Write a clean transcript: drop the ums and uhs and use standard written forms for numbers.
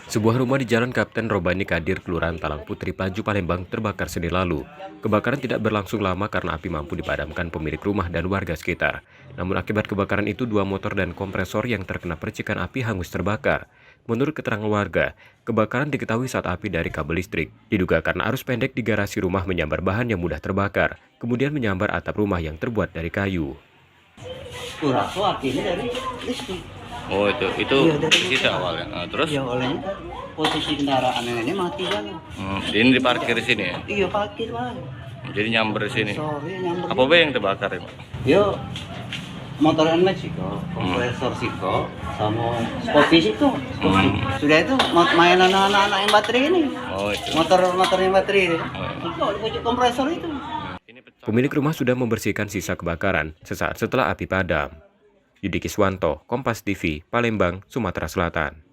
Sebuah rumah di Jalan Kapten Robani Kadir, Kelurahan Talang Putri, Paju, Palembang terbakar Senin lalu. Kebakaran tidak berlangsung lama karena api mampu dipadamkan pemilik rumah dan warga sekitar. Namun akibat kebakaran itu, 2 motor dan kompresor yang terkena percikan api hangus terbakar. Menurut keterangan warga, kebakaran diketahui saat api dari kabel listrik. Diduga karena arus pendek di garasi rumah menyambar bahan yang mudah terbakar, kemudian menyambar atap rumah yang terbuat dari kayu. Kuraku apinya dari listrik. Oh itu Iya, dari di situ awalnya. Nah, terus Ya olehnya kan posisi kendaraan ini mati kan. ini diparkir di sini ya. Iya parkir lah. Jadi nyamber di sini. Sorry nyamber. Apa yang terbakar ya, Pak? Yo motor Meksiko, kompresor Siko, sama Spotis itu. Sudah itu mainan anak-anak yang baterai ini. Oh itu. Motor yang baterai ini. Oh. Itu pojok kompresor itu. Ini pecah. Pemilik rumah sudah membersihkan sisa kebakaran sesaat setelah api padam. Yudi Kiswanto, Kompas TV, Palembang, Sumatera Selatan.